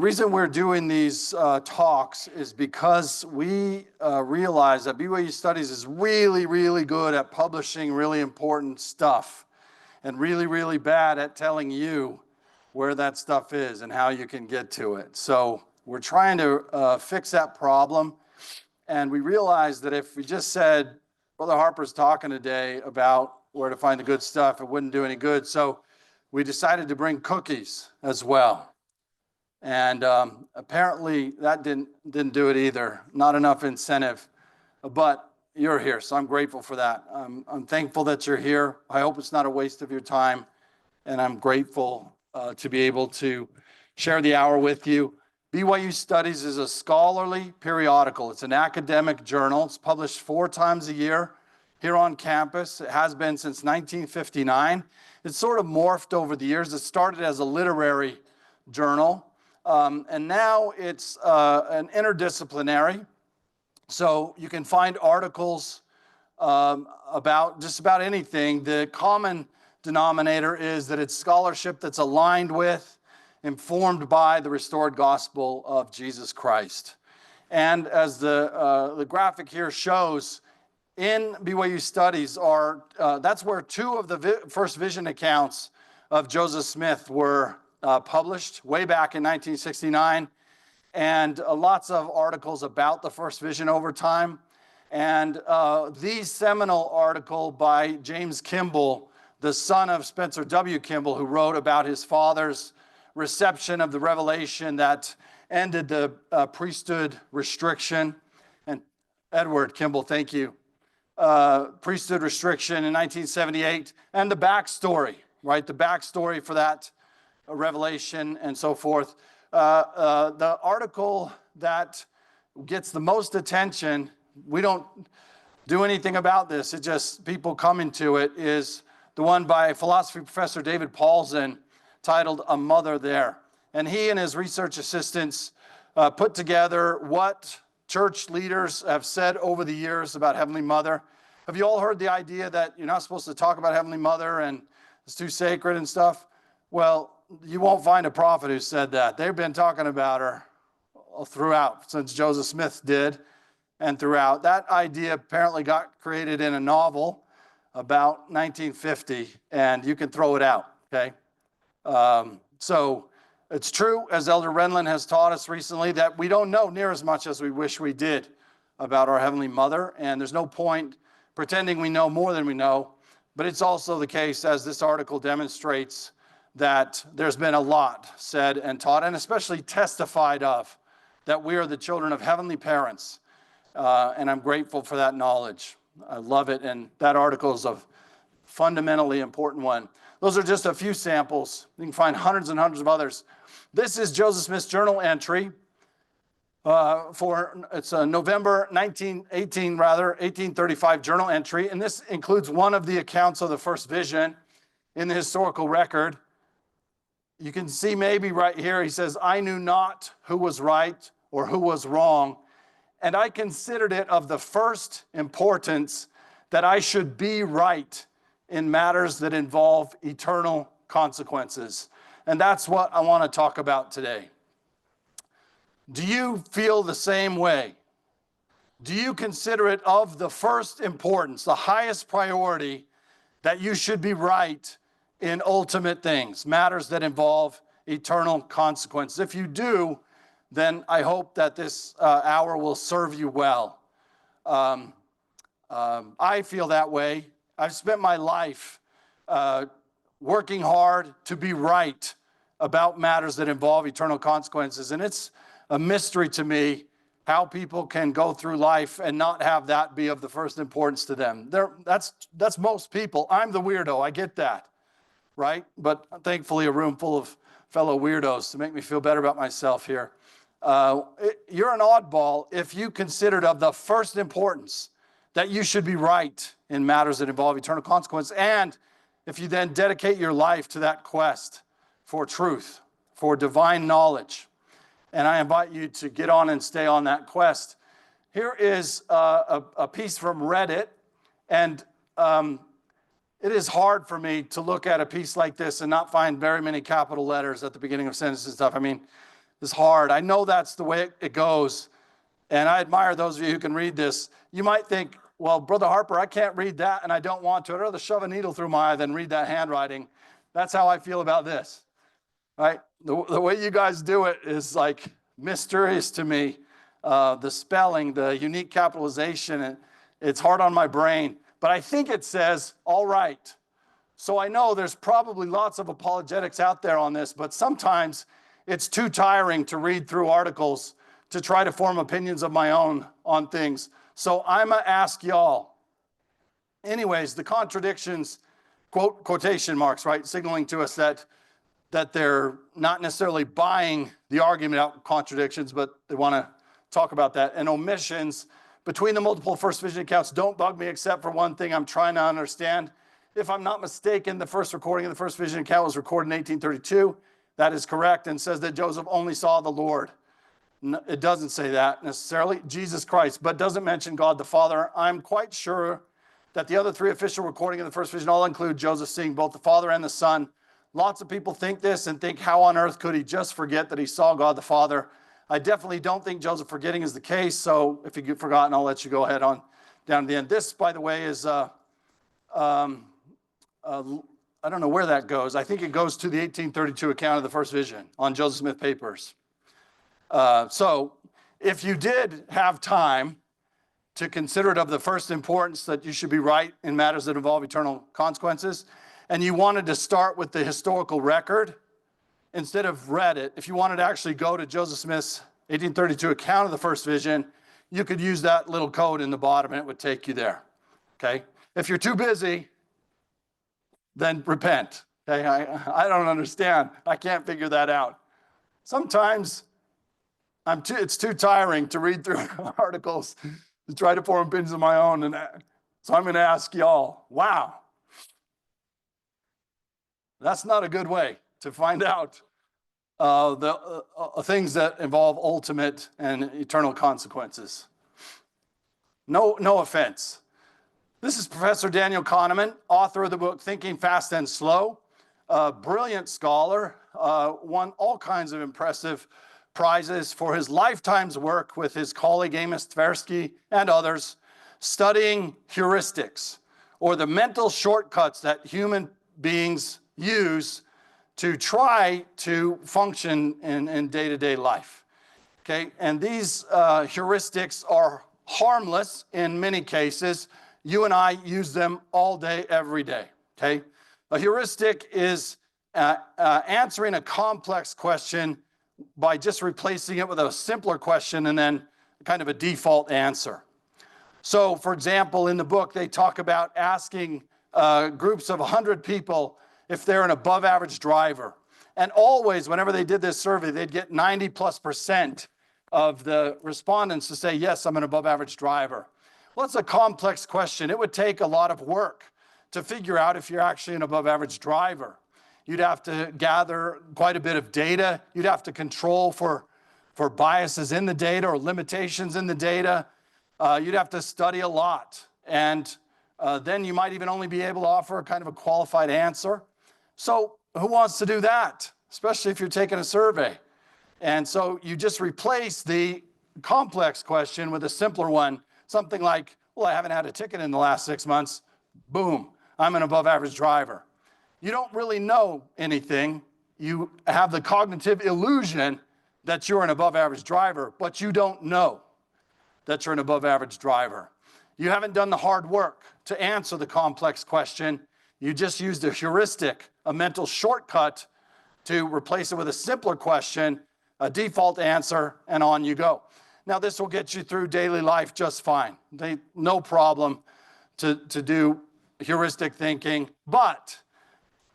The reason we're doing these talks is because we realize that BYU Studies is really, really good at publishing really important stuff and really, really bad at telling you where that stuff is and how you can get to it. So we're trying to fix that problem. And we realized that if we just said, Brother Harper's talking today about where to find the good stuff, it wouldn't do any good. So we decided to bring cookies as well. And apparently that didn't do it either. Not enough incentive, but you're here, so I'm grateful for that. I'm thankful that you're here. I hope it's not a waste of your time, and I'm grateful to be able to share the hour with you. BYU Studies is a scholarly periodical. It's an academic journal. It's published 4 times a year here on campus. It has been since 1959. It's sort of morphed over the years. It started as a literary journal. And now it's an interdisciplinary. So you can find articles about just about anything. The common denominator is that it's scholarship that's aligned with, informed by the restored gospel of Jesus Christ. And as the graphic here shows, in BYU Studies that's where 2 of the first vision accounts of Joseph Smith were published way back in 1969, and lots of articles about the first vision over time. And the seminal article by James Kimball, the son of Spencer W. Kimball, who wrote about his father's reception of the revelation that ended the priesthood restriction. And Edward Kimball, thank you. Priesthood restriction in 1978, and the backstory, right? The backstory for that revelation and so forth. The article that gets the most attention, we don't do anything about this, it just people coming to it, is the one by philosophy professor David Paulsen titled A Mother There. And he and his research assistants put together what church leaders have said over the years about Heavenly Mother. Have you all heard the idea that you're not supposed to talk about Heavenly Mother and it's too sacred and stuff? Well, you won't find a prophet who said that. They've been talking about her throughout, since Joseph Smith did, and throughout. That idea apparently got created in a novel about 1950, and you can throw it out, okay? So it's true, as Elder Renlund has taught us recently, that we don't know near as much as we wish we did about our Heavenly Mother, and there's no point pretending we know more than we know. But it's also the case, as this article demonstrates, that there's been a lot said and taught, and especially testified of, that we are the children of heavenly parents. And I'm grateful for that knowledge. I love it, and that article is a fundamentally important one. Those are just a few samples. You can find hundreds and hundreds of others. This is Joseph Smith's journal entry it's a November 1835 journal entry, and this includes one of the accounts of the first vision in the historical record. You can see maybe right here, he says, I knew not who was right or who was wrong, and I considered it of the first importance that I should be right in matters that involve eternal consequences. And that's what I want to talk about today. Do you feel the same way? Do you consider it of the first importance, the highest priority, that you should be right in ultimate things, matters that involve eternal consequences? If you do, then I hope that this hour will serve you well. I feel that way. I've spent my life working hard to be right about matters that involve eternal consequences, and it's a mystery to me how people can go through life and not have that be of the first importance to them. That's most people. I'm the weirdo, I get that, right? But thankfully a room full of fellow weirdos to make me feel better about myself here. You're an oddball if you considered of the first importance that you should be right in matters that involve eternal consequence, and if you then dedicate your life to that quest for truth, for divine knowledge. And I invite you to get on and stay on that quest. Here is a piece from Reddit, and it is hard for me to look at a piece like this and not find very many capital letters at the beginning of sentences and stuff. I mean, is hard. I know that's the way it goes. And I admire those of you who can read this. You might think, well, Brother Harper, I can't read that and I don't want to. I'd rather shove a needle through my eye than read that handwriting. That's how I feel about this, right? The way you guys do it is like mysterious to me. The spelling, the unique capitalization, and it's hard on my brain. But I think it says, all right. So I know there's probably lots of apologetics out there on this, but sometimes it's too tiring to read through articles to try to form opinions of my own on things. So I'm going to ask y'all. Anyways, the contradictions, quotation marks, right, signaling to us that they're not necessarily buying the argument out contradictions, but they want to talk about that. And omissions between the multiple first vision accounts don't bug me except for one thing I'm trying to understand. If I'm not mistaken, the first recording of the first vision account was recorded in 1832. That is correct, and says that Joseph only saw the Lord. No, it doesn't say that necessarily, Jesus Christ, but doesn't mention God the Father. I'm quite sure that the other three official recordings of the first vision all include Joseph seeing both the Father and the Son. Lots of people think this and think, how on earth could he just forget that he saw God the Father? I definitely don't think Joseph forgetting is the case, so if you get forgotten, I'll let you go ahead on down to the end. This, by the way, is, I don't know where that goes. I think it goes to the 1832 account of the first vision on Joseph Smith Papers. So if you did have time to consider it of the first importance that you should be right in matters that involve eternal consequences, and you wanted to start with the historical record, instead of read it, if you wanted to actually go to Joseph Smith's 1832 account of the first vision, you could use that little code in the bottom and it would take you there, okay? If you're too busy, then repent, okay? I don't understand. I can't figure that out. Sometimes it's too tiring to read through articles to try to form opinions of my own, and so I'm going to ask y'all, wow, that's not a good way to find out the things that involve ultimate and eternal consequences. No offense. This is Professor Daniel Kahneman, author of the book Thinking Fast and Slow, a brilliant scholar, won all kinds of impressive prizes for his lifetime's work with his colleague Amos Tversky and others, studying heuristics, or the mental shortcuts that human beings use to try to function in day-to-day life, okay? And these heuristics are harmless in many cases. You and I use them all day, every day, okay? A heuristic is answering a complex question by just replacing it with a simpler question and then kind of a default answer. So, for example, in the book, they talk about asking groups of 100 people if they're an above average driver. And always, whenever they did this survey, they'd get 90+% of the respondents to say, yes, I'm an above average driver. Well, it's a complex question. It would take a lot of work to figure out if you're actually an above average driver. You'd have to gather quite a bit of data. You'd have to control for biases in the data or limitations in the data. You'd have to study a lot. And then you might even only be able to offer kind of a qualified answer. So who wants to do that, especially if you're taking a survey? And so you just replace the complex question with a simpler one, something like, well, I haven't had a ticket in the last 6 months. Boom, I'm an above average driver. You don't really know anything. You have the cognitive illusion that you're an above average driver, but you don't know that you're an above average driver. You haven't done the hard work to answer the complex question. You just used a heuristic, a mental shortcut, to replace it with a simpler question, a default answer, and on you go. Now, this will get you through daily life just fine. No problem to do heuristic thinking, but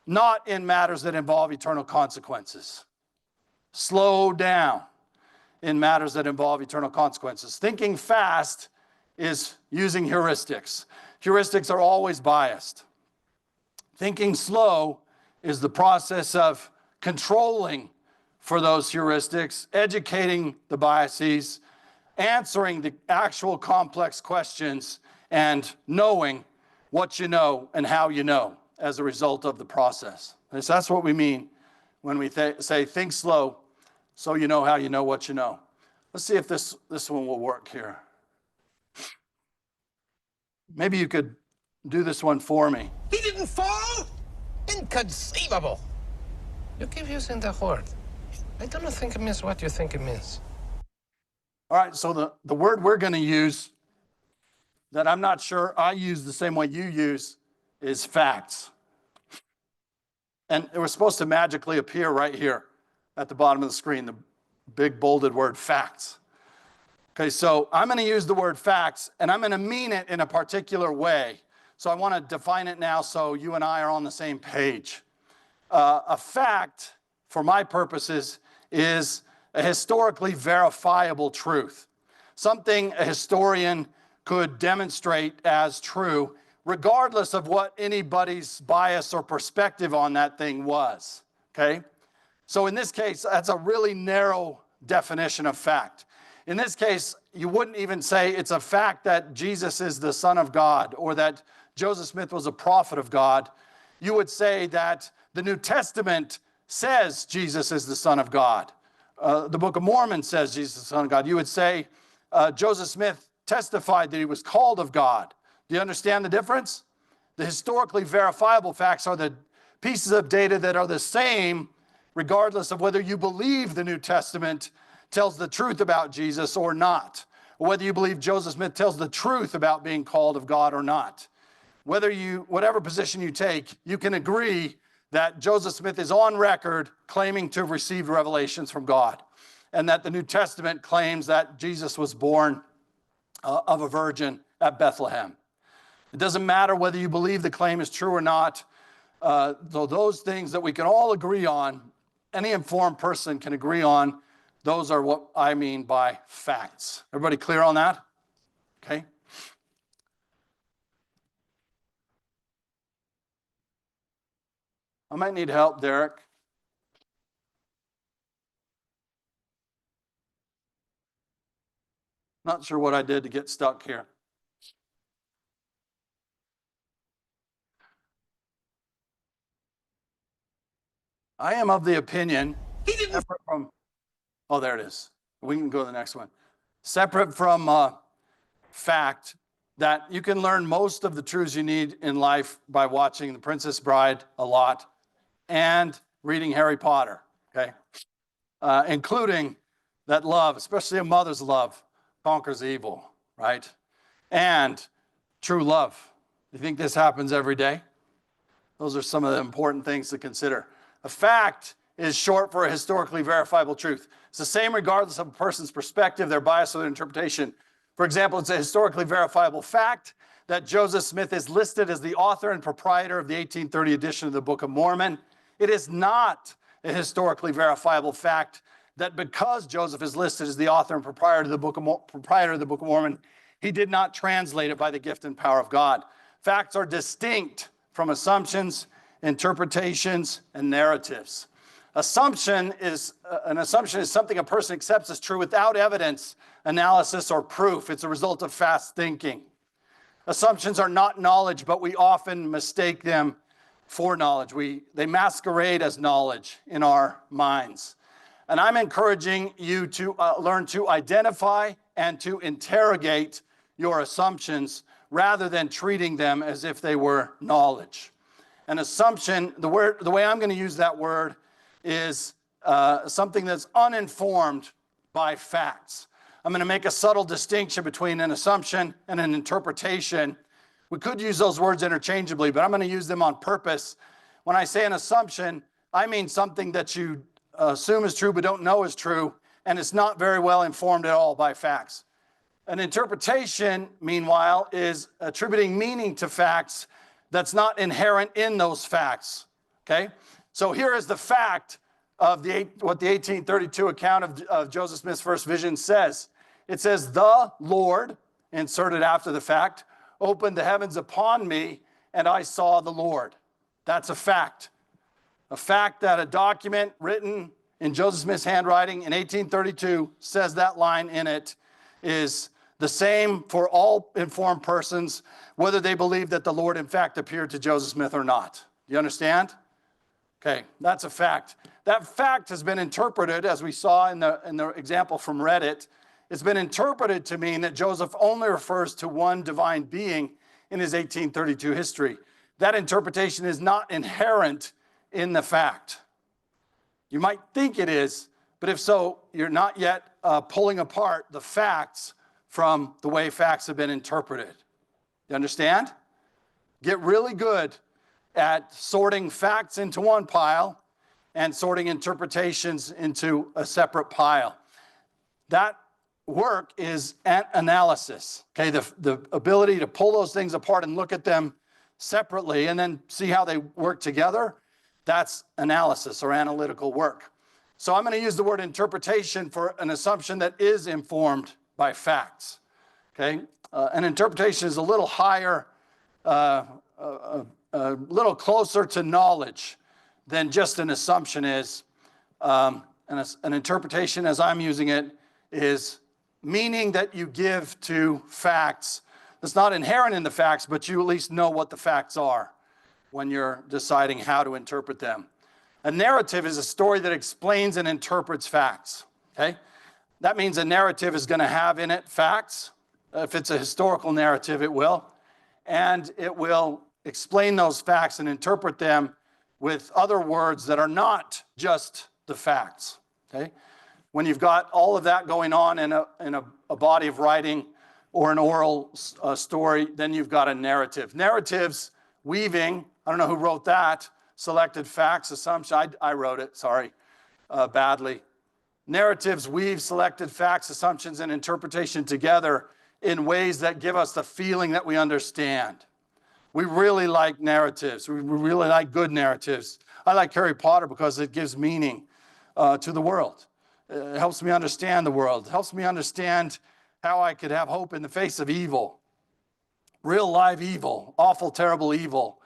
not in matters that involve eternal consequences. Slow down in matters that involve eternal consequences. Thinking fast is using heuristics. Heuristics are always biased. Thinking slow is the process of controlling for those heuristics, educating the biases, answering the actual complex questions, and knowing what you know and how you know as a result of the process. So that's what we mean when we say think slow, So you know how you know what you know. Let's see if this one will work here. Maybe you could do this one for me. He didn't fall? Inconceivable. You keep using the word. I don't think it means what you think it means. All right, so the word we're going to use that I'm not sure I use the same way you use is facts. And it was supposed to magically appear right here at the bottom of the screen, the big bolded word facts. Okay, so I'm going to use the word facts, and I'm going to mean it in a particular way. So I want to define it now so you and I are on the same page. A fact, for my purposes, is a historically verifiable truth. Something a historian could demonstrate as true, regardless of what anybody's bias or perspective on that thing was, okay? So in this case, that's a really narrow definition of fact. In this case, you wouldn't even say it's a fact that Jesus is the Son of God or that Joseph Smith was a prophet of God. You would say that the New Testament says Jesus is the Son of God. The Book of Mormon says Jesus is the Son of God. You would say Joseph Smith testified that he was called of God. Do you understand the difference? The historically verifiable facts are the pieces of data that are the same regardless of whether you believe the New Testament tells the truth about Jesus or not, or whether you believe Joseph Smith tells the truth about being called of God or not. Whatever position you take, you can agree that Joseph Smith is on record claiming to have received revelations from God, and that the New Testament claims that Jesus was born of a virgin at Bethlehem. It doesn't matter whether you believe the claim is true or not. Though those things that we can all agree on, any informed person can agree on, those are what I mean by facts. Everybody clear on that? Okay. I might need help, Derek. Not sure what I did to get stuck here. I am of the opinion, separate from, oh, there it is. We can go to the next one. Separate from fact, that you can learn most of the truths you need in life by watching The Princess Bride a lot and reading Harry Potter, okay? Including that love, especially a mother's love, conquers evil, right? And true love. You think this happens every day? Those are some of the important things to consider. A fact is short for a historically verifiable truth. It's the same regardless of a person's perspective, their bias, or their interpretation. For example, it's a historically verifiable fact that Joseph Smith is listed as the author and proprietor of the 1830 edition of the Book of Mormon. It is not a historically verifiable fact that because Joseph is listed as the author and proprietor of the Book of Mormon, he did not translate it by the gift and power of God. Facts are distinct from assumptions, interpretations, and narratives. An assumption is something a person accepts as true without evidence, analysis, or proof. It's a result of fast thinking. Assumptions are not knowledge, but we often mistake them for knowledge. They masquerade as knowledge in our minds. And I'm encouraging you to learn to identify and to interrogate your assumptions rather than treating them as if they were knowledge. An assumption, the way I'm going to use that word is something that's uninformed by facts. I'm going to make a subtle distinction between an assumption and an interpretation. We could use those words interchangeably, but I'm going to use them on purpose. When I say an assumption, I mean something that you assume is true but don't know is true, and it's not very well informed at all by facts. An interpretation, meanwhile, is attributing meaning to facts that's not inherent in those facts, okay? So here is the fact of what the 1832 account of Joseph Smith's first vision says. It says, "The Lord," inserted after the fact, "opened the heavens upon me, and I saw the Lord." That's a fact. A fact that a document written in Joseph Smith's handwriting in 1832 says that line in it is the same for all informed persons, whether they believe that the Lord in fact appeared to Joseph Smith or not. Do you understand? Okay, that's a fact. That fact has been interpreted, as we saw in the example from Reddit, it's been interpreted to mean that Joseph only refers to one divine being in his 1832 history. That interpretation is not inherent in the fact. You might think it is, but if so, you're not yet pulling apart the facts from the way facts have been interpreted. You understand? Get really good at sorting facts into one pile and sorting interpretations into a separate pile. That work is analysis, okay? The ability to pull those things apart and look at them separately and then see how they work together, that's analysis or analytical work. So I'm going to use the word interpretation for an assumption that is informed by facts, okay? An interpretation is a little higher, a little closer to knowledge than just an assumption is. An interpretation, as I'm using it, is meaning that you give to facts that's not inherent in the facts, but you at least know what the facts are when you're deciding how to interpret them. A narrative is a story that explains and interprets facts, okay? That means a narrative is going to have in it facts. If it's a historical narrative, it will. And it will explain those facts and interpret them with other words that are not just the facts, okay? When you've got all of that going on in a body of writing or an oral story, then you've got a narrative. Narratives, weaving, I don't know who wrote that, selected facts, assumption, I wrote it, sorry, badly. Narratives weave selected facts, assumptions, and interpretation together in ways that give us the feeling that we understand. We really like narratives. We really like good narratives. I like Harry Potter because it gives meaning to the world. It helps me understand the world. It helps me understand how I could have hope in the face of evil. Real live evil, awful, terrible evil,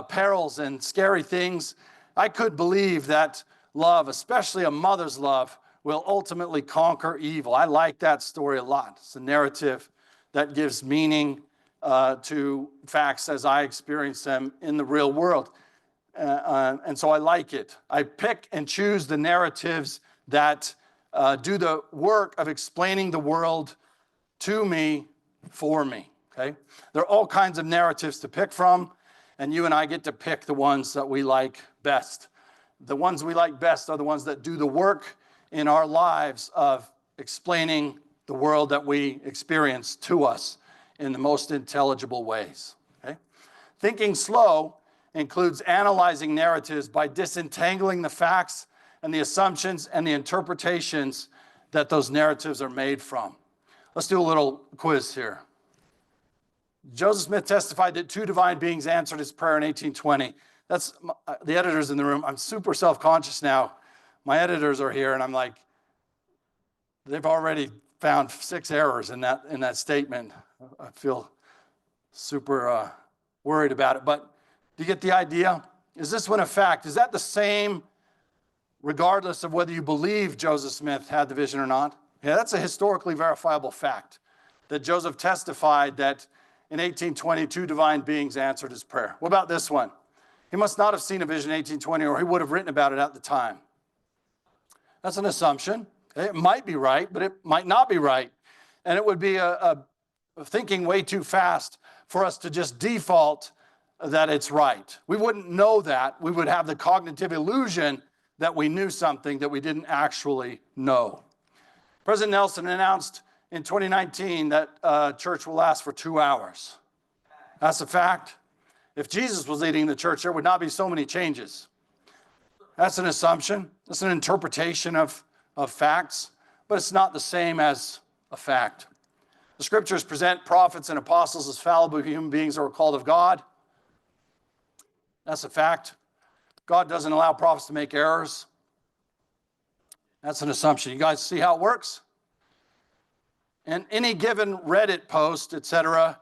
perils and scary things. I could believe that love, especially a mother's love, will ultimately conquer evil. I like that story a lot. It's a narrative that gives meaning to facts as I experience them in the real world. And so I like it. I pick and choose the narratives that do the work of explaining the world to me, for me, okay? There are all kinds of narratives to pick from, and you and I get to pick the ones that we like best. The ones we like best are the ones that do the work in our lives of explaining the world that we experience to us in the most intelligible ways, okay? Thinking slow includes analyzing narratives by disentangling the facts and the assumptions and the interpretations that those narratives are made from. Let's do a little quiz here. Joseph Smith testified that two divine beings answered his prayer in 1820. That's the editors in the room. I'm super self-conscious now. My editors are here, and I'm like, they've already found 6 errors in that statement. I feel super worried about it. But do you get the idea? Is this one a fact? Is that the same regardless of whether you believe Joseph Smith had the vision or not? Yeah, that's a historically verifiable fact, that Joseph testified that in 1820, 2 divine beings answered his prayer. What about this one? He must not have seen a vision in 1820, or he would have written about it at the time. That's an assumption. It might be right, but it might not be right. And it would be a thinking way too fast for us to just default that it's right. We wouldn't know that. We would have the cognitive illusion that we knew something that we didn't actually know. President Nelson announced in 2019 that church will last for 2 hours. That's a fact. If Jesus was leading the church, there would not be so many changes. That's an assumption. That's an interpretation of facts, but it's not the same as a fact. The scriptures present prophets and apostles as fallible human beings that were called of God. That's a fact. God doesn't allow prophets to make errors. That's an assumption. You guys see how it works? And any given Reddit post, etc.,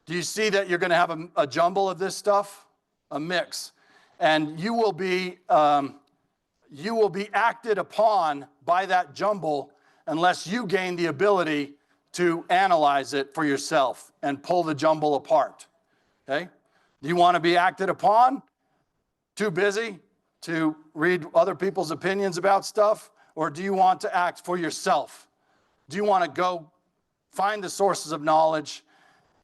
do you see that you're going to have a jumble of this stuff? A mix. And you will be acted upon by that jumble unless you gain the ability to analyze it for yourself and pull the jumble apart. Okay? Do you want to be acted upon? Too busy? to read other people's opinions about stuff, or do you want to act for yourself? Do you want to go find the sources of knowledge,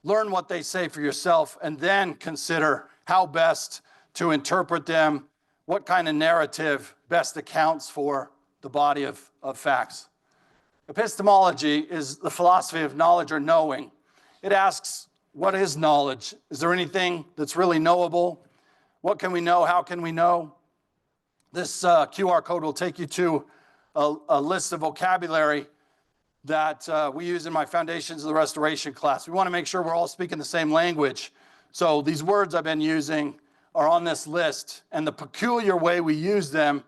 learn what they say for yourself, and then consider how best to interpret them, what kind of narrative best accounts for the body of facts? Epistemology is the philosophy of knowledge or knowing. It asks, what is knowledge? Is there anything that's really knowable? What can we know? How can we know? This QR code will take you to a list of vocabulary that we use in my Foundations of the Restoration class. We want to make sure we're all speaking the same language. So these words I've been using are on this list, and the peculiar way we use them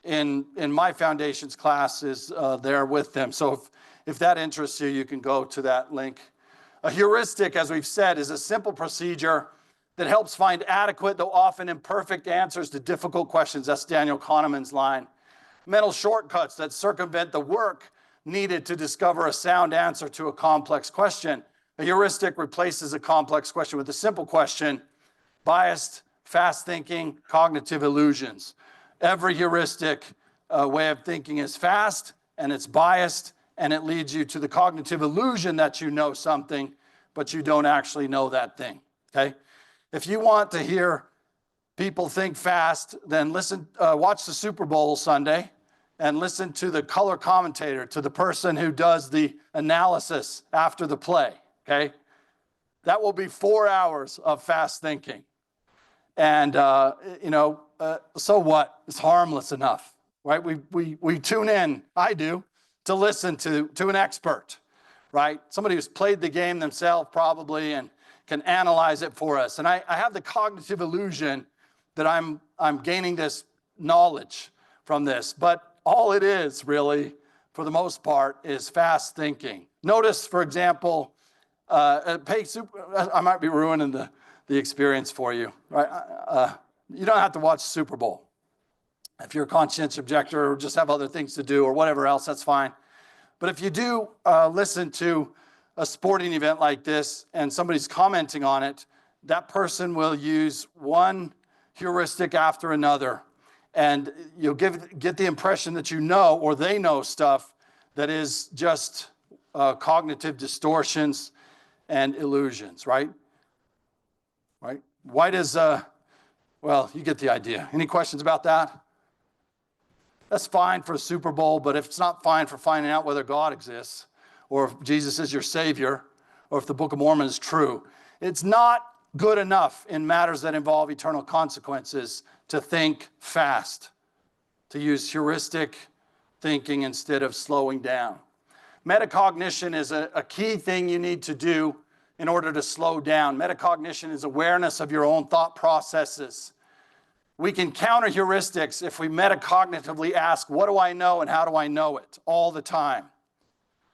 in my Foundations class is there with them. So if that interests you, you can go to that link. A heuristic, as we've said, is a simple procedure that helps find adequate, though often imperfect, answers to difficult questions. That's Daniel Kahneman's line. Mental shortcuts that circumvent the work needed to discover a sound answer to a complex question. A heuristic replaces a complex question with a simple question. Biased, fast thinking, cognitive illusions. Every heuristic way of thinking is fast, and it's biased, and it leads you to the cognitive illusion that you know something, but you don't actually know that thing, okay? If you want to hear people think fast, then watch the Super Bowl Sunday and listen to the color commentator, to the person who does the analysis after the play, okay? That will be 4 hours of fast thinking. And, so what? It's harmless enough, right? We tune in, I do, to listen to an expert, right? Somebody who's played the game themselves probably and can analyze it for us. And I have the cognitive illusion that I'm gaining this knowledge from this, but all it is really, for the most part, is fast thinking. Notice, for example, I might be ruining the experience for you, right? You don't have to watch Super Bowl. If you're a conscientious objector or just have other things to do or whatever else, that's fine. But if you do listen to a sporting event like this and somebody's commenting on it, that person will use one heuristic after another, and you'll get the impression that you know, or they know stuff that is just cognitive distortions and illusions, right? Right? Why does, well, you get the idea. Any questions about that? That's fine for a Super Bowl, but if it's not fine for finding out whether God exists, or if Jesus is your Savior, or if the Book of Mormon is true, it's not good enough in matters that involve eternal consequences to think fast, to use heuristic thinking instead of slowing down. Metacognition is a key thing you need to do in order to slow down. Metacognition is awareness of your own thought processes. We can counter heuristics if we metacognitively ask, what do I know and how do I know it, all the time.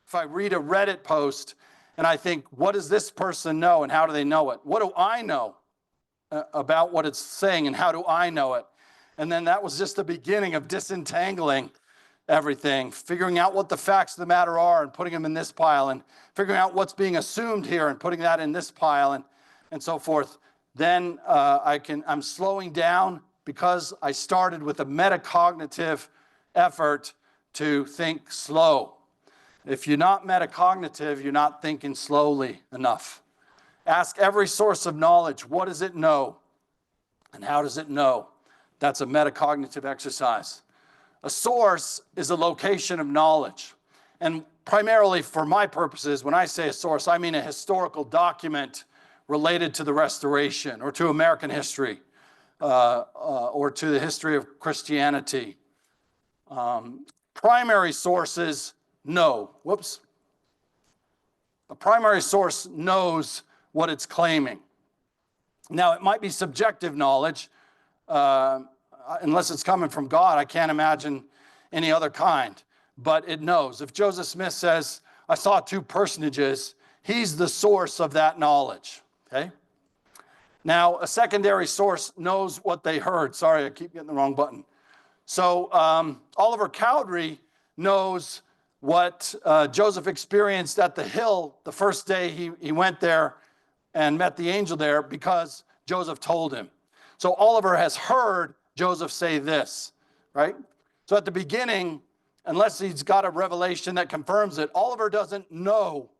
If I read a Reddit post and I think, what does this person know and how do they know it? What do I know about what it's saying and how do I know it? And then that was just the beginning of disentangling everything, figuring out what the facts of the matter are and putting them in this pile, and figuring out what's being assumed here and putting that in this pile, and so forth. Then I'm slowing down because I started with a metacognitive effort to think slow. If you're not metacognitive, you're not thinking slowly enough. Ask every source of knowledge, what does it know? And how does it know? That's a metacognitive exercise. A source is a location of knowledge. And primarily for my purposes, when I say a source, I mean a historical document related to the Restoration or to American history or to the history of Christianity. Primary sources know. A primary source knows what it's claiming. Now, it might be subjective knowledge. Unless it's coming from God, I can't imagine any other kind. But it knows. If Joseph Smith says, I saw two personages, he's the source of that knowledge. Okay? Now, a secondary source knows what they heard. Sorry, I keep getting the wrong button. So Oliver Cowdery knows what Joseph experienced at the hill the first day he went there and met the angel there because Joseph told him. So Oliver has heard Joseph say this, right? So at the beginning, unless he's got a revelation that confirms it, Oliver doesn't know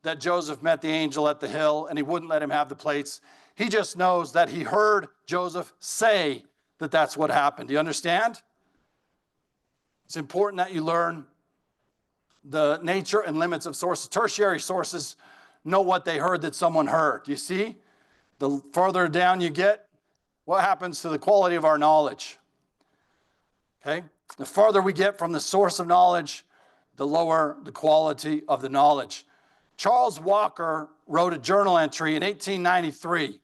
that Joseph met the angel at the hill and he wouldn't let him have the plates. He just knows that he heard Joseph say that that's what happened. Do you understand? It's important that you learn the nature and limits of sources. Tertiary sources know what they heard that someone heard. You see? The further down you get, what happens to the quality of our knowledge? Okay? The farther we get from the source of knowledge, the lower the quality of the knowledge. Charles Walker wrote a journal entry in 1893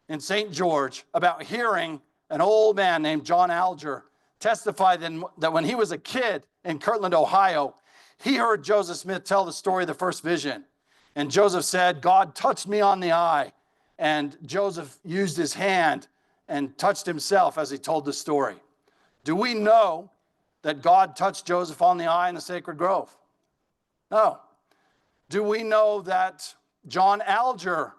in St. George about hearing an old man named John Alger testify that when he was a kid in Kirtland, Ohio, he heard Joseph Smith tell the story of the first vision. And Joseph said, God touched me on the eye. And Joseph used his hand and touched himself as he told the story. Do we know that God touched Joseph on the eye in the sacred grove? No. Do we know that John Alger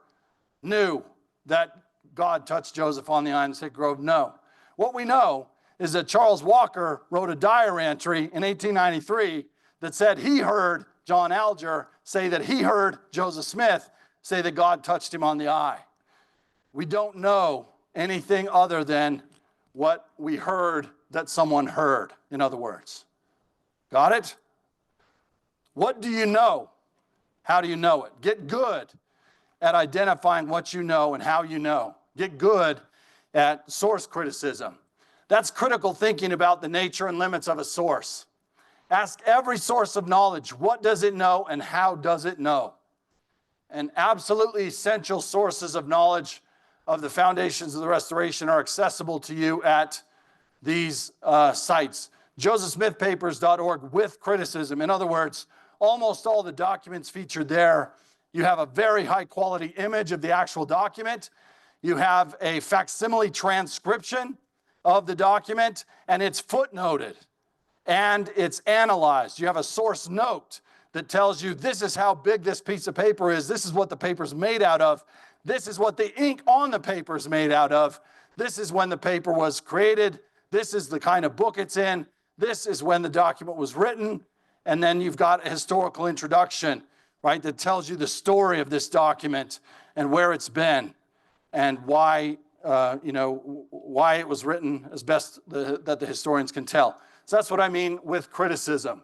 knew that God touched Joseph on the eye in the sacred grove? No. What we know is that Charles Walker wrote a diary entry in 1893 that said he heard John Alger say that he heard Joseph Smith say that God touched him on the eye. We don't know anything other than what we heard that someone heard, in other words. Got it? What do you know? How do you know it? Get good at identifying what you know and how you know. Get good at source criticism. That's critical thinking about the nature and limits of a source. Ask every source of knowledge, what does it know and how does it know? And absolutely essential sources of knowledge of the foundations of the restoration are accessible to you at these sites. josephsmithpapers.org with criticism. In other words, almost all the documents featured there, you have a very high quality image of the actual document. You have a facsimile transcription of the document, and it's footnoted and it's analyzed. You have a source note that tells you this is how big this piece of paper is. This is what the paper's made out of. This is what the ink on the paper is made out of. This is when the paper was created. This is the kind of book it's in. This is when the document was written. And then you've got a historical introduction, right, that tells you the story of this document and where it's been and why, why it was written as best that the historians can tell. So that's what I mean with criticism.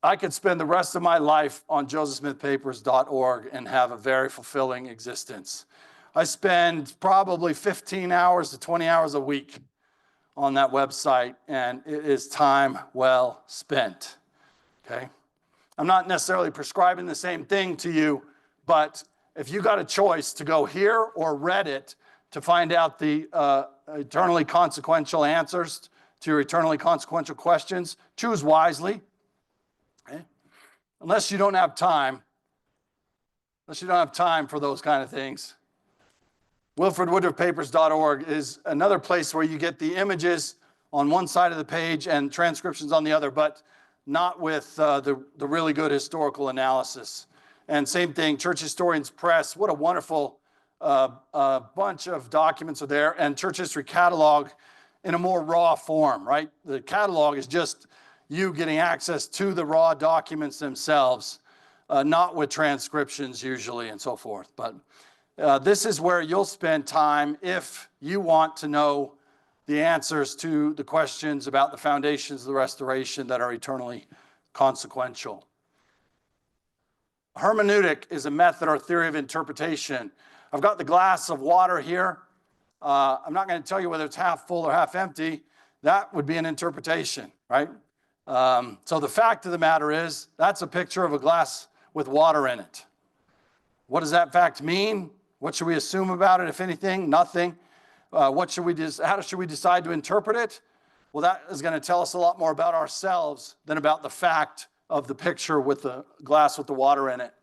I could spend the rest of my life on josephsmithpapers.org and have a very fulfilling existence. I spend probably 15 hours to 20 hours a week on that website, and it is time well spent, okay? I'm not necessarily prescribing the same thing to you, but if you got a choice to go here or Reddit to find out the eternally consequential answers to your eternally consequential questions, choose wisely. Okay? Unless you don't have time for those kind of things. WilfredWoodruffPapers.org is another place where you get the images on one side of the page and transcriptions on the other, but not with the really good historical analysis. And same thing, Church Historians Press, what a wonderful bunch of documents are there, and Church History Catalog in a more raw form, right? The catalog is just you getting access to the raw documents themselves, not with transcriptions usually and so forth. But this is where you'll spend time if you want to know the answers to the questions about the foundations of the restoration that are eternally consequential. Hermeneutic is a method or theory of interpretation. I've got the glass of water here. I'm not going to tell you whether it's half full or half empty. That would be an interpretation, right? So the fact of the matter is, that's a picture of a glass with water in it. What does that fact mean? What should we assume about it, if anything? Nothing. How should we decide to interpret it? Well, that is going to tell us a lot more about ourselves than about the fact of the picture with the glass with the water in it.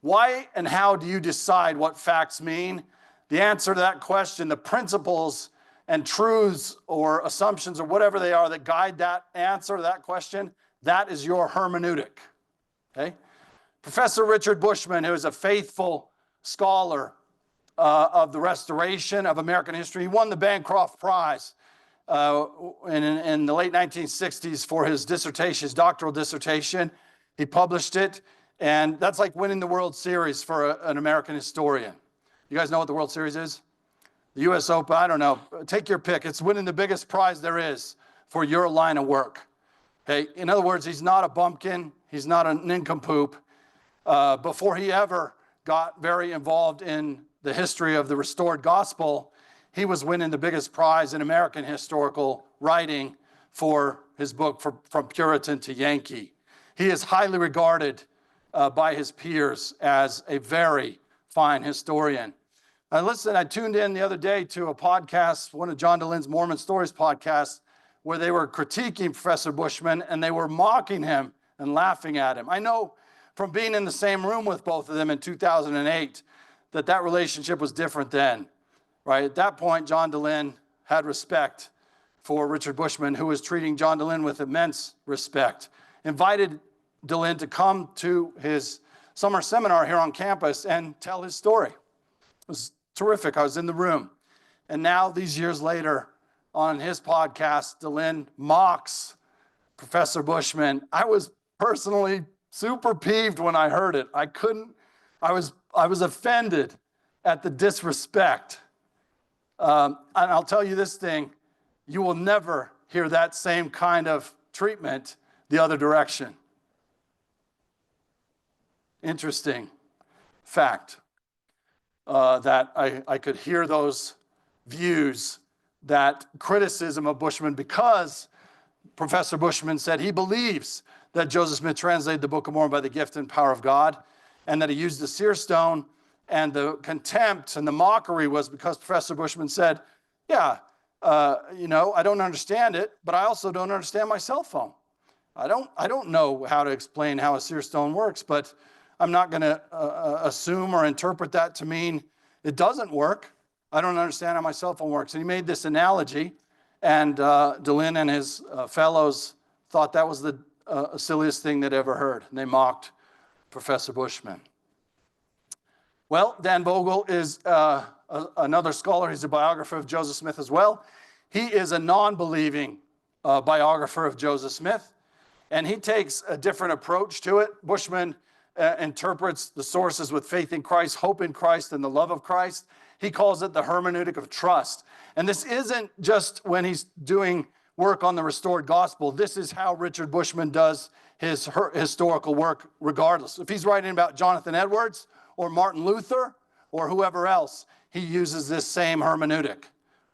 Why and how do you decide what facts mean? The answer to that question, the principles and truths or assumptions or whatever they are that guide that answer to that question, that is your hermeneutic, okay? Professor Richard Bushman, who is a faithful scholar of the restoration of American history. He won the Bancroft Prize in the late 1960s for his dissertation, his doctoral dissertation. He published it, and that's like winning the World Series for an American historian. You guys know what the World Series is? The U.S. Open, I don't know. Take your pick. It's winning the biggest prize there is for your line of work. Okay? In other words, he's not a bumpkin. He's not a nincompoop. Before he ever got very involved in the history of the restored gospel, he was winning the biggest prize in American historical writing for his book, From Puritan to Yankee. He is highly regarded by his peers as a very fine historian. Listen, I tuned in the other day to a podcast, one of John Dehlin's Mormon Stories podcasts, where they were critiquing Professor Bushman and they were mocking him and laughing at him. I know from being in the same room with both of them in 2008 that relationship was different then, right? At that point, John Dehlin had respect for Richard Bushman, who was treating John Dehlin with immense respect. Invited Dehlin to come to his summer seminar here on campus and tell his story. It was terrific. I was in the room. And now, these years later, on his podcast, Dehlin mocks Professor Bushman. I was personally super peeved when I heard it. I was offended at the disrespect. And I'll tell you this thing, you will never hear that same kind of treatment the other direction. Interesting fact that I could hear those views, that criticism of Bushman, because Professor Bushman said he believes that Joseph Smith translated the Book of Mormon by the gift and power of God, and that he used the seer stone, and the contempt and the mockery was because Professor Bushman said, yeah, I don't understand it, but I also don't understand my cell phone. I don't know how to explain how a seer stone works, but I'm not going to assume or interpret that to mean it doesn't work. I don't understand how my cell phone works. And he made this analogy, and Dehlin and his fellows thought that was the silliest thing they'd ever heard, and they mocked Professor Bushman. Well, Dan Vogel is another scholar. He's a biographer of Joseph Smith as well. He is a non-believing biographer of Joseph Smith, and he takes a different approach to it. Bushman interprets the sources with faith in Christ, hope in Christ, and the love of Christ. He calls it the hermeneutic of trust. And this isn't just when he's doing work on the restored gospel. This is how Richard Bushman does his historical work regardless. If he's writing about Jonathan Edwards or Martin Luther or whoever else, he uses this same hermeneutic,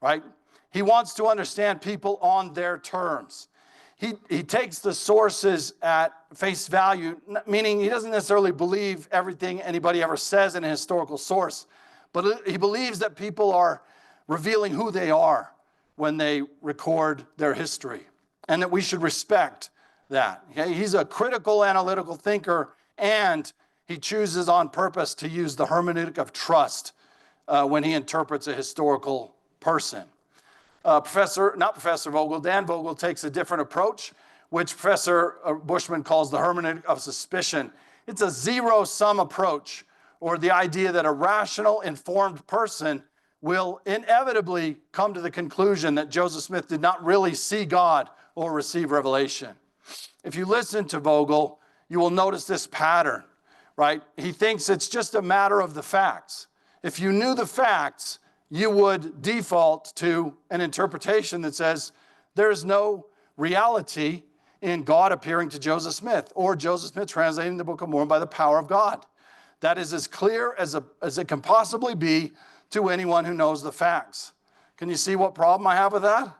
right? He wants to understand people on their terms. He takes the sources at face value, meaning he doesn't necessarily believe everything anybody ever says in a historical source, but he believes that people are revealing who they are when they record their history, and that we should respect that. Okay? He's a critical, analytical thinker, and he chooses on purpose to use the hermeneutic of trust when he interprets a historical person. Dan Vogel takes a different approach, which Professor Bushman calls the hermeneutic of suspicion. It's a zero-sum approach, or the idea that a rational, informed person will inevitably come to the conclusion that Joseph Smith did not really see God or receive revelation. If you listen to Vogel, you will notice this pattern, right? He thinks it's just a matter of the facts. If you knew the facts, you would default to an interpretation that says there's no reality in God appearing to Joseph Smith or Joseph Smith translating the Book of Mormon by the power of God. That is as clear as it can possibly be to anyone who knows the facts. Can you see what problem I have with that?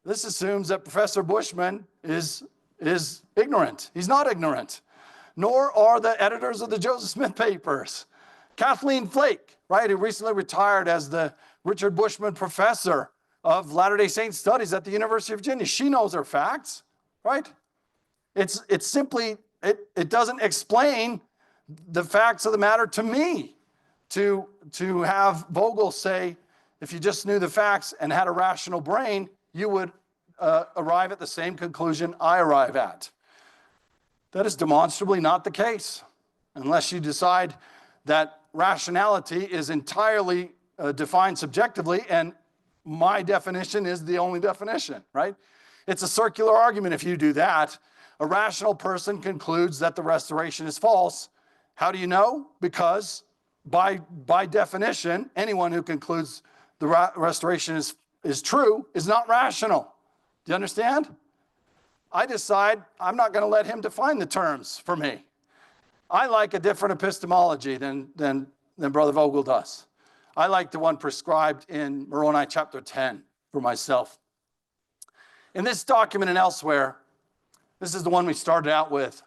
This assumes that Professor Bushman is ignorant. He's not ignorant, nor are the editors of the Joseph Smith papers. Kathleen Flake, right, who recently retired as the Richard Bushman Professor of Latter-day Saint Studies at the University of Virginia. She knows her facts, right? It's simply, it doesn't explain the facts of the matter to me. To have Vogel say, if you just knew the facts and had a rational brain, you would arrive at the same conclusion I arrive at. That is demonstrably not the case, unless you decide that rationality is entirely defined subjectively, and my definition is the only definition, right? It's a circular argument if you do that. A rational person concludes that the restoration is false. How do you know? Because by definition, anyone who concludes the restoration is true is not rational. Do you understand? I decide I'm not going to let him define the terms for me. I like a different epistemology than Brother Vogel does. I like the one prescribed in Moroni chapter 10 for myself. In this document and elsewhere, this is the one we started out with.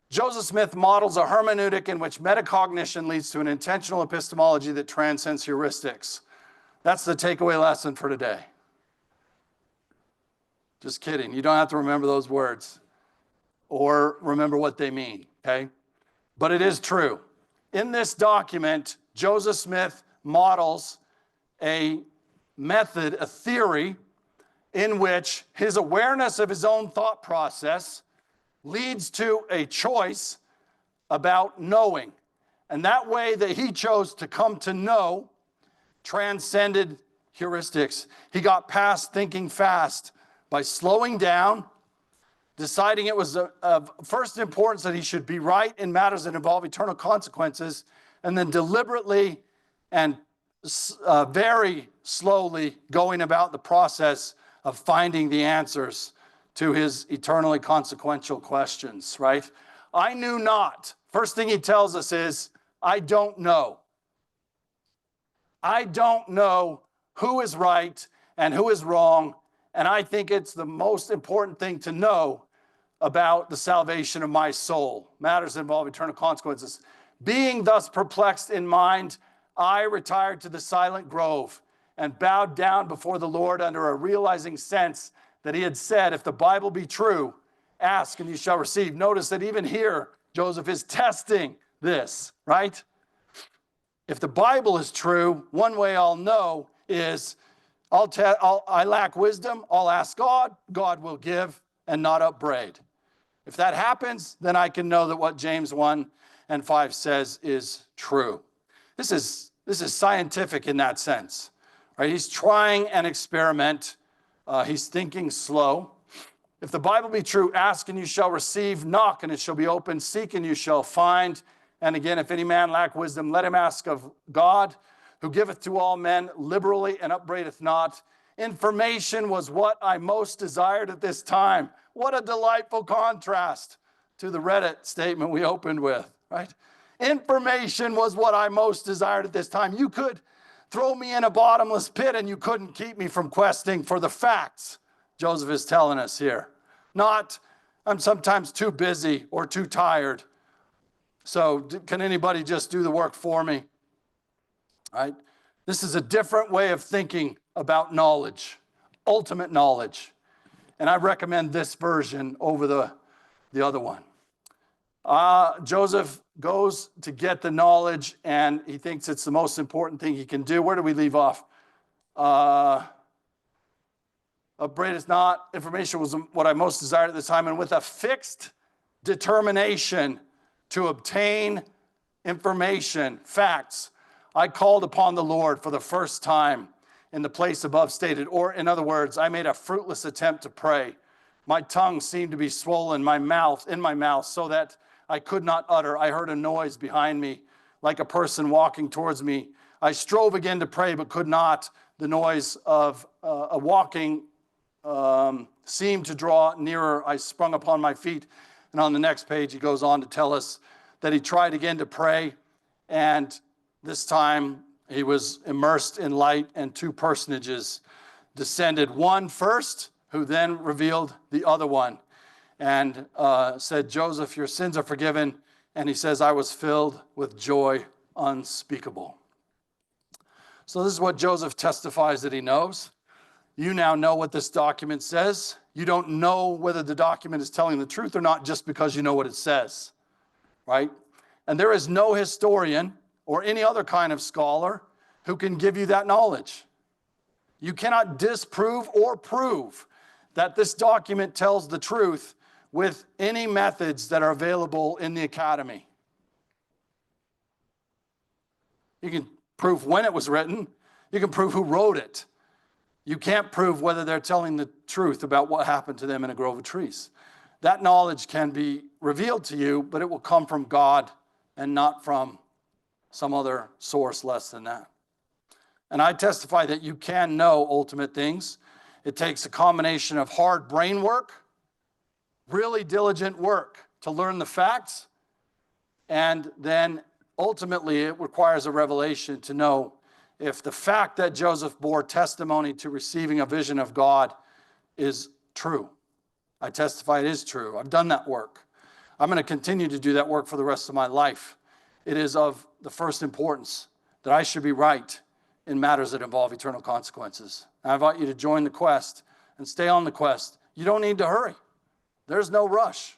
Joseph Smith models a hermeneutic in which metacognition leads to an intentional epistemology that transcends heuristics. That's the takeaway lesson for today. Just kidding. You don't have to remember those words or remember what they mean, okay? But it is true. In this document, Joseph Smith models a method, a theory, in which his awareness of his own thought process leads to a choice about knowing. And that way that he chose to come to know transcended heuristics. He got past thinking fast by slowing down, deciding it was of first importance that he should be right in matters that involve eternal consequences, and then deliberately and very slowly going about the process of finding the answers to his eternally consequential questions, right? I knew not. First thing he tells us is, I don't know. I don't know who is right and who is wrong, and I think it's the most important thing to know about the salvation of my soul, matters that involve eternal consequences. Being thus perplexed in mind, I retired to the silent grove and bowed down before the Lord under a realizing sense that he had said, if the Bible be true, ask and you shall receive. Notice that even here, Joseph is testing this, right? If the Bible is true, one way I'll know is I lack wisdom, I'll ask God, God will give and not upbraid. If that happens, then I can know that what James 1:5 says is true. This is scientific in that sense. Right? He's trying an experiment. He's thinking slow. If the Bible be true, ask and you shall receive, knock and it shall be opened, seek and you shall find. And again, if any man lack wisdom, let him ask of God, who giveth to all men liberally and upbraideth not. Information was what I most desired at this time. What a delightful contrast to the Reddit statement we opened with, right? Information was what I most desired at this time. You could throw me in a bottomless pit and you couldn't keep me from questing for the facts, Joseph is telling us here. Not, I'm sometimes too busy or too tired. So can anybody just do the work for me? Right? This is a different way of thinking about knowledge, ultimate knowledge. And I recommend this version over the other one. Joseph goes to get the knowledge, and he thinks it's the most important thing he can do. Where do we leave off? Upbraid is not. Information was what I most desired at the time, and with a fixed determination to obtain information, facts, I called upon the Lord for the first time in the place above stated. Or in other words, I made a fruitless attempt to pray. My tongue seemed to be swollen, in my mouth, so that I could not utter. I heard a noise behind me, like a person walking towards me. I strove again to pray, but could not. The noise of a walking seemed to draw nearer. I sprung upon my feet. And on the next page, he goes on to tell us that he tried again to pray, and this time he was immersed in light, and two personages descended. One first, who then revealed the other one, and said, Joseph, your sins are forgiven. And he says, I was filled with joy unspeakable. So this is what Joseph testifies that he knows. You now know what this document says. You don't know whether the document is telling the truth or not just because you know what it says, right? And there is no historian or any other kind of scholar who can give you that knowledge. You cannot disprove or prove that this document tells the truth with any methods that are available in the academy. You can prove when it was written. You can prove who wrote it. You can't prove whether they're telling the truth about what happened to them in a grove of trees. That knowledge can be revealed to you, but it will come from God and not from some other source less than that. And I testify that you can know ultimate things. It takes a combination of hard brain work, really diligent work to learn the facts, and then ultimately it requires a revelation to know if the fact that Joseph bore testimony to receiving a vision of God is true. I testify it is true. I've done that work. I'm going to continue to do that work for the rest of my life. It is of the first importance that I should be right in matters that involve eternal consequences. I invite you to join the quest and stay on the quest. You don't need to hurry. There's no rush.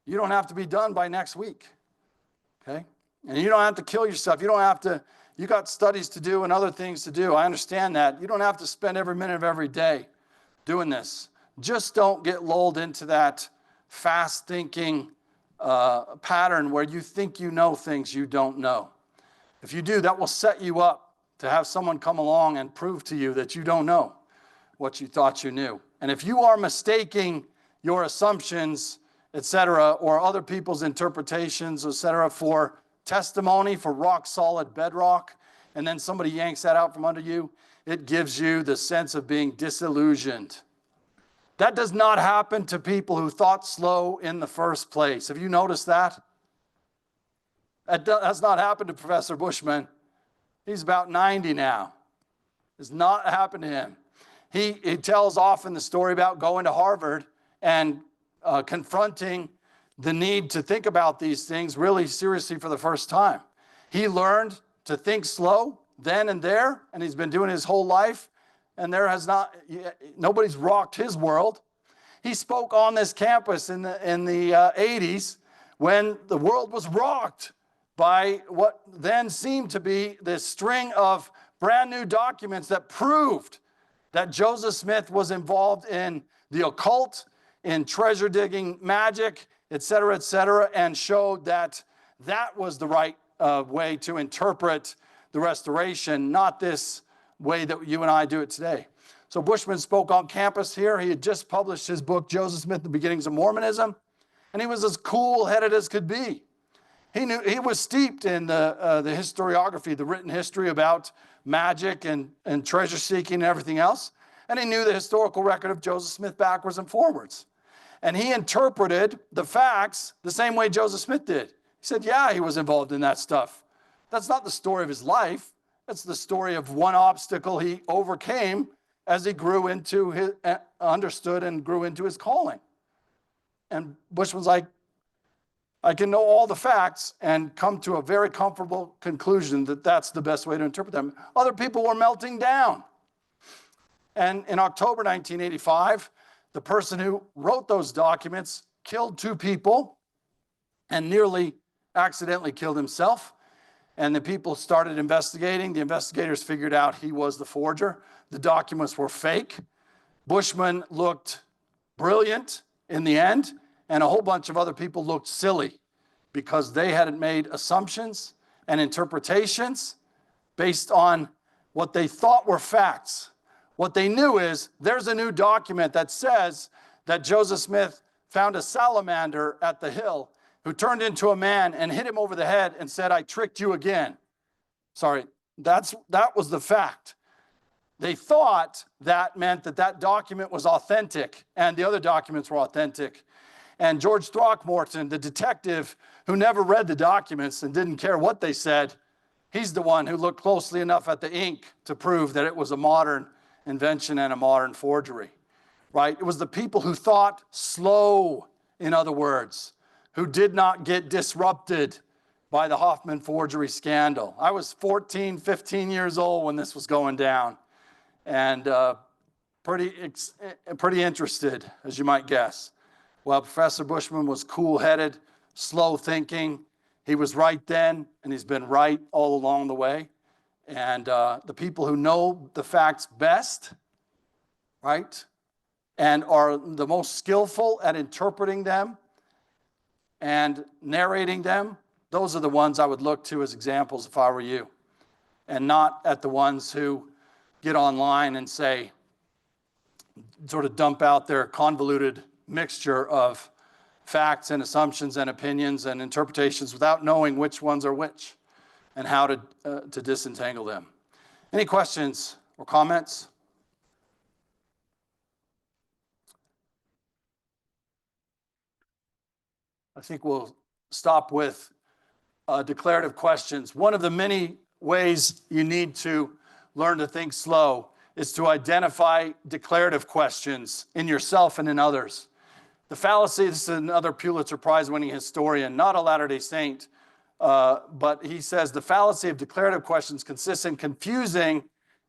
You don't have to be done by next week. Okay? And you don't have to kill yourself. You got studies to do and other things to do. I understand that. You don't have to spend every minute of every day doing this. Just don't get lulled into that fast thinking pattern where you think you know things you don't know. If you do, that will set you up to have someone come along and prove to you that you don't know what you thought you knew. And if you are mistaking your assumptions, etc., or other people's interpretations, etc., for testimony, for rock solid bedrock, and then somebody yanks that out from under you, it gives you the sense of being disillusioned. That does not happen to people who thought slow in the first place. Have you noticed that? That has not happened to Professor Bushman. He's about 90 now. It's not happened to him. He tells often the story about going to Harvard and confronting the need to think about these things really seriously for the first time. He learned to think slow then and there, and he's been doing his whole life, and nobody's rocked his world. He spoke on this campus in the 80s when the world was rocked by what then seemed to be this string of brand new documents that proved that Joseph Smith was involved in the occult, in treasure digging magic, et cetera, and showed that that was the right way to interpret the Restoration, not this way that you and I do it today. So Bushman spoke on campus here. He had just published his book, Joseph Smith, The Beginnings of Mormonism, and he was as cool-headed as could be. He was steeped in the historiography, the written history about magic and treasure seeking and everything else, and he knew the historical record of Joseph Smith backwards and forwards. And he interpreted the facts the same way Joseph Smith did. He said, yeah, he was involved in that stuff. That's not the story of his life. That's the story of one obstacle he overcame as he grew into his, understood and grew into his calling. And Bushman's like, I can know all the facts and come to a very comfortable conclusion that that's the best way to interpret them. Other people were melting down. And in October 1985, the person who wrote those documents killed 2 people and nearly accidentally killed himself. And the people started investigating. The investigators figured out he was the forger. The documents were fake. Bushman looked brilliant in the end, and a whole bunch of other people looked silly because they had made assumptions and interpretations based on what they thought were facts. What they knew is there's a new document that says that Joseph Smith found a salamander at the hill who turned into a man and hit him over the head and said, I tricked you again. Sorry, that was the fact. They thought that meant that document was authentic and the other documents were authentic. And George Throckmorton, the detective who never read the documents and didn't care what they said, he's the one who looked closely enough at the ink to prove that it was a modern invention and a modern forgery, right? It was the people who thought slow, in other words, who did not get disrupted by the Hoffman forgery scandal. I was 14, 15 years old when this was going down, and pretty interested, as you might guess. Well, Professor Bushman was cool-headed, slow-thinking. He was right then, and he's been right all along the way. And the people who know the facts best, right, and are the most skillful at interpreting them and narrating them, Those are the ones I would look to as examples if I were you, and not at the ones who get online and say, sort of dump out their convoluted mixture of facts and assumptions and opinions and interpretations without knowing which ones are which and how to disentangle them. Any questions or comments? I think we'll stop with declarative questions. One of the many ways you need to learn to think slow is to identify declarative questions in yourself and in others. The fallacy, this is another Pulitzer Prize-winning historian, not a Latter-day Saint, but he says the fallacy of declarative questions consists in confusing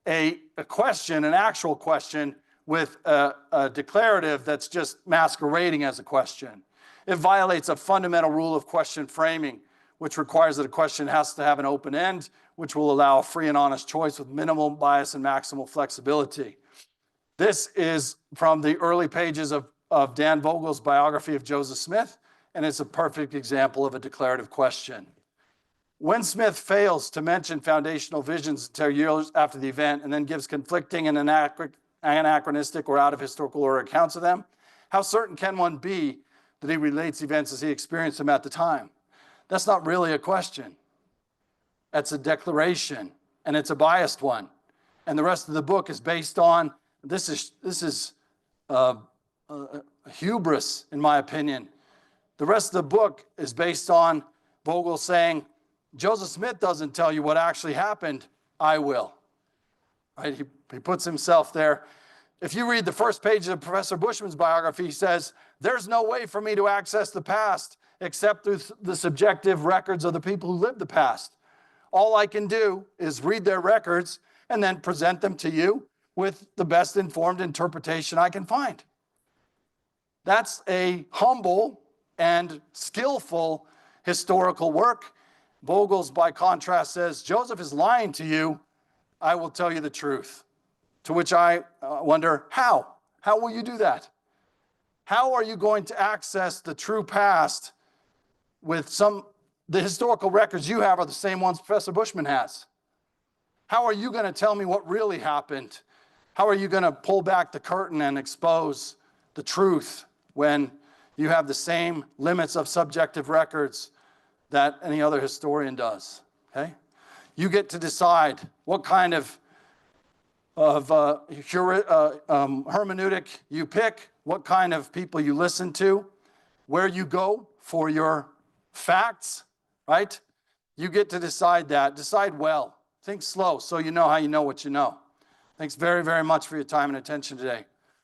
a question, an actual question, with a declarative that's just masquerading as a question. It violates a fundamental rule of question framing, which requires that a question has to have an open end, which will allow a free and honest choice with minimal bias and maximal flexibility. This is from the early pages of Dan Vogel's biography of Joseph Smith, and it's a perfect example of a declarative question. When Smith fails to mention foundational visions until years after the event and then gives conflicting and anachronistic or out of historical order accounts of them, how certain can one be that he relates events as he experienced them at the time? That's not really a question. That's a declaration, and it's a biased one. And the rest of the book is based on, this is hubris, in my opinion. The rest of the book is based on Vogel saying, Joseph Smith doesn't tell you what actually happened, I will. Right? He puts himself there. If you read the first page of Professor Bushman's biography, he says, there's no way for me to access the past except through the subjective records of the people who lived the past. All I can do is read their records and then present them to you with the best informed interpretation I can find. That's a humble and skillful historical work. Vogel's, by contrast, says, Joseph is lying to you. I will tell you the truth. To which I wonder, how? How will you do that? How are you going to access the true past with the historical records you have are the same ones Professor Bushman has? How are you going to tell me what really happened? How are you going to pull back the curtain and expose the truth when you have the same limits of subjective records that any other historian does? Okay? You get to decide what kind of hermeneutic you pick, what kind of people you listen to, where you go for your facts, right? You get to decide that. Decide well. Think slow so you know how you know what you know. Thanks very, very much for your time and attention today.